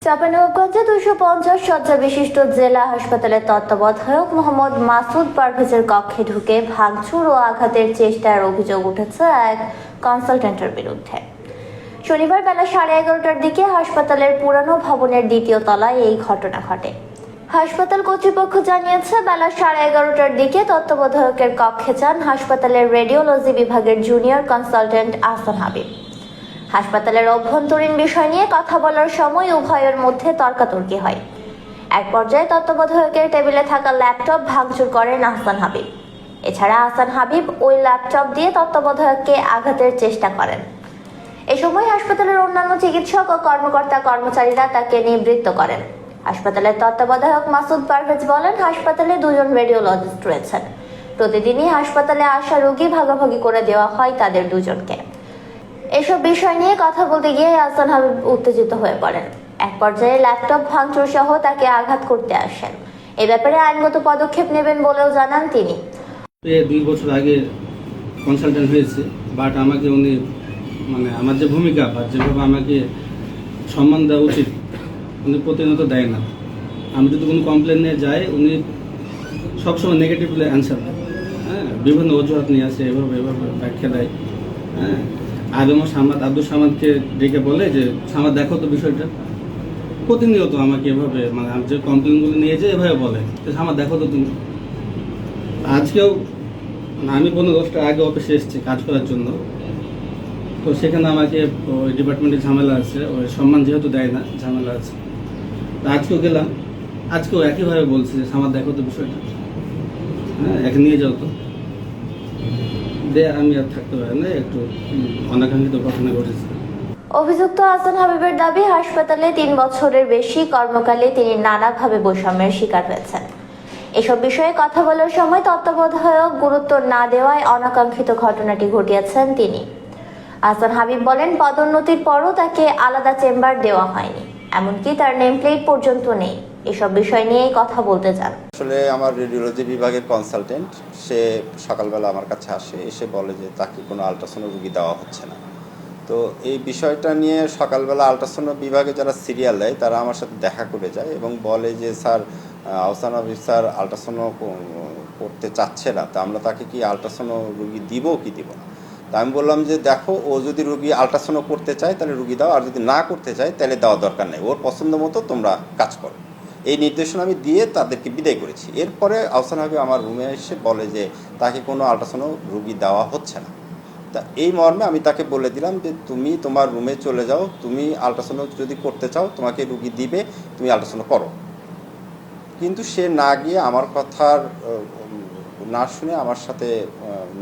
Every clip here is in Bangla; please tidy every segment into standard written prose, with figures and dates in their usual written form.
চাঁপাইনবাবগঞ্জে 250 শয্যা বিশিষ্ট জেলা হাসপাতালের তত্ত্বাবধায়ক মোহাম্মদ মাসুদ পারভেজের কক্ষে ঢুকে ভাঙচুর ও আঘাতের চেষ্টার অভিযোগ উঠেছে এক কনসালটেন্টের বিরুদ্ধে। শনিবার বেলা 11:30টার দিকে হাসপাতালের পুরানো ভবনের দ্বিতীয় তলায় এই ঘটনা ঘটে। হাসপাতাল কর্তৃপক্ষ জানিয়েছে, বেলা 11:30টার দিকে তত্ত্বাবধায়কের কক্ষে যান হাসপাতালের রেডিওলজি বিভাগের জুনিয়র কনসালটেন্ট আহসান হাবিব। হাসপাতালের অভ্যন্তরীণ বিষয় নিয়ে কথা বলার সময় উভয়ের মধ্যে তর্কাতর্কি হয়। এক পর্যায়ে তত্ত্বাবধায়কের টেবিলে থাকা ল্যাপটপ ভাঙচুর করেন আহসান হাবিব। এছাড়া আহসান হাবিব ওই ল্যাপটপ দিয়ে তত্ত্বাবধায়ককে আঘাতের চেষ্টা করেন। এ সময় হাসপাতালের অন্যান্য চিকিৎসক ও কর্মচারীরা তাকে নিবৃত্ত করেন। হাসপাতালের তত্ত্বাবধায়ক মাসুদ পারভেজ বলেন, হাসপাতালে 2 জন রেডিওলজিস্ট রয়েছেন। প্রতিদিনই হাসপাতালে আসা রোগী ভাগাভাগি করে দেওয়া হয় তাদের 2 জনকে। এসব বিষয় নিয়ে কথা বলতে গিয়ে আহসান হাবিব উত্তেজিত হয়ে পড়েন। এক পর্যায়ে ল্যাপটপ ভাঙচুর সহ তাকে আঘাত করতে আসেন। এ ব্যাপারে আইনগত পদক্ষেপ নেবেন বলেও জানান তিনি। 2 বছর আগে কনসালটেন্ট হয়েছে, বাট আমাকে উনি আমার যে ভূমিকা বা যেভাবে আমাকে সম্মান দেওয়া উচিত উনি প্রতিনিয়ত দেয় না। আমি যদি কোনো কমপ্লেন নিয়ে যাই উনি সবসময় নেগেটিভলি অ্যান্সার দেয়। বিভিন্ন অজুহাত নিয়ে আসে, এভাবে ব্যাখ্যা দেয়। আব্দুল সামাদকে ডেকে বলে যে সামাদ দেখো তো বিষয়টা। প্রতিনিয়ত আমাকে এভাবে আমি যে কমপ্লেনগুলো নিয়ে যাই এভাবে বলে যে সামাদ দেখো তো তুমি। আজকেও আমি 15-10টা আগে অফিসে এসেছি কাজ করার জন্য, তো সেখানে আমাকে ওই ডিপার্টমেন্টে ঝামেলা আছে, ওই সম্মান যেহেতু দেয় না, ঝামেলা আছে। আজকেও গেলাম, আজকেও একইভাবে বলছে যে সামাদ দেখো তো বিষয়টা, একে নিয়ে যাও তো। আমি আর থাকতে পারি না, একটু অনাকাঙ্ক্ষিত ঘটনা ঘটেছে। অভিযুক্ত আহসান হাবিবের দাবি, হাসপাতালে 3 বছরের বেশি কর্মকালে তিনি নানাভাবে বৈষম্যের শিকার হয়েছেন। এসব বিষয়ে কথা বলার সময় তত্ত্বাবধায়ক গুরুত্ব না দেওয়ায় অনাকাঙ্ক্ষিত ঘটনাটি ঘটিয়েছেন তিনি। আহসান হাবিব বলেন, পদোন্নতির পরও তাকে আলাদা চেম্বার দেওয়া হয়নি, এমনকি তার নেম প্লেট পর্যন্ত নেই। এসব বিষয় নিয়েই কথা বলতে চান। আসলে আমার রেডিওলজি বিভাগের কনসালটেন্ট, সে সকালবেলা আমার কাছে আসে, এসে বলে যে তাকে কোনো আল্ট্রাসাউন্ড রুগী দেওয়া হচ্ছে না। তো এই বিষয়টা নিয়ে সকালবেলা আল্ট্রাসাউন্ড বিভাগে যারা সিরিয়াল দেয় তারা আমার সাথে দেখা করে যায় এবং বলে যে sir, Ahsan Habib sir ultrasound করতে চাচ্ছে না, তা আমরা তাকে কি আল্ট্রাসাউন্ড রুগী দিব কি দিব না। তা আমি বললাম যে দেখো, ও যদি রুগী আল্ট্রাসাউন্ড করতে চায় তাহলে রুগী দাও, আর যদি না করতে চায় তাহলে দেওয়ার দরকার নেই, ওর পছন্দ মতো তোমরা কাজ করো। এই নির্দেশনা আমি দিয়ে তাদেরকে বিদায় করেছি। এরপরে আহসান হাবিব আমার রুমে এসে বলে যে তাকে কোনো আল্ট্রাসাউন্ড রুগী দেওয়া হচ্ছে না। তা এই মর্মে আমি তাকে বলে দিলাম যে তুমি তোমার রুমে চলে যাও, তুমি আল্ট্রাসাউন্ড যদি করতে চাও তোমাকে রুগী দিবে, তুমি আল্ট্রাসাউন্ড করো। কিন্তু সে না গিয়ে আমার কথার না শুনে আমার সাথে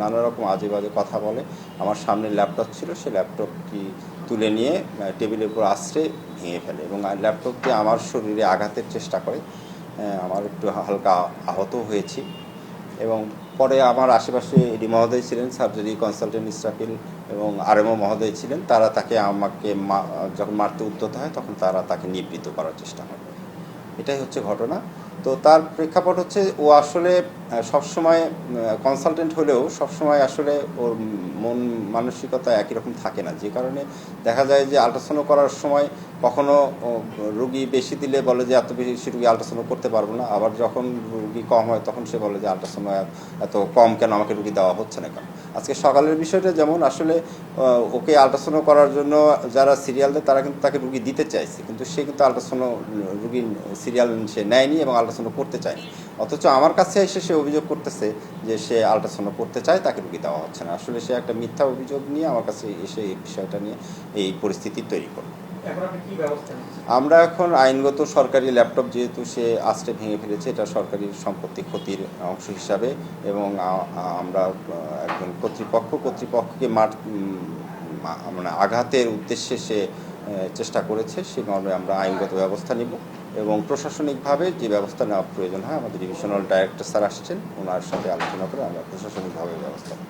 নানা রকম আজে বাজে কথা বলে। আমার সামনে ল্যাপটপ ছিল, সে ল্যাপটপটি তুলে নিয়ে টেবিলের উপর আশ্রে ভেঙে ফেলে এবং ল্যাপটপটি আমার শরীরে আঘাতের চেষ্টা করে। আমার একটু হালকা আহত হয়েছি এবং পরে আমার আশেপাশে এডি মহোদয় ছিলেন, সার্জারি কনসালটেন্ট ইসরাফিল এবং আরএমও মহোদয় ছিলেন। তারা তাকে আমাকে যখন মারতে উদ্যত হয় তখন তারা তাকে নিবৃত্ত করার চেষ্টা করে। এটাই হচ্ছে ঘটনা। তো তার প্রেক্ষাপট হচ্ছে ও আসলে সবসময় কনসালটেন্ট হলেও সবসময় আসলে ওর মন মানসিকতা একই রকম থাকে না, যে কারণে দেখা যায় যে আল্ট্রাসাউন্ড করার সময় কখনো রুগী বেশি দিলে বলে যে এত বেশি রুগী আল্ট্রাসাউন্ড করতে পারবো না, আবার যখন রুগী কম হয় তখন সে বলে যে আল্ট্রাসাউন্ড এত কম কেন, আমাকে রুগী দেওয়া হচ্ছে না কেন। আজকে সকালের বিষয়টা যেমন, আসলে ওকে আল্ট্রাসাউন্ড করার জন্য যারা সিরিয়াল দেয় তারা কিন্তু তাকে রুগী দিতে চাইছে, কিন্তু সে কিন্তু আল্ট্রাসাউন্ড রুগী সিরিয়াল সে নেয়নি এবং আল্ট্রাসাউন্ড করতে চায়নি। অথচ আমার কাছে এসে সে অভিযোগ করতেছে যে সে আল্ট্রাসাউন্ড করতে চায়, তাকে রুগী দেওয়া হচ্ছে না। আসলে সে একটা মিথ্যা অভিযোগ নিয়ে আমার কাছে এসে এই বিষয়টা নিয়ে এই পরিস্থিতি তৈরি করে। আমরা এখন আইনগত সরকারি ল্যাপটপ, যেহেতু সে আশ্রে ভেঙে ফেলেছে, এটা সরকারি সম্পত্তি ক্ষতির অংশ হিসাবে, এবং আমরা একজন কর্তৃপক্ষকে আঘাতের উদ্দেশ্যে সে চেষ্টা করেছে, সে মর্মে আমরা আইনগত ব্যবস্থা নিব এবং প্রশাসনিকভাবে যে ব্যবস্থা নেওয়া প্রয়োজন হয় আমাদের ডিভিশনাল ডাইরেক্টর স্যার আসছেন, ওনার সাথে আলোচনা করে আমরা প্রশাসনিকভাবে ব্যবস্থা নেব।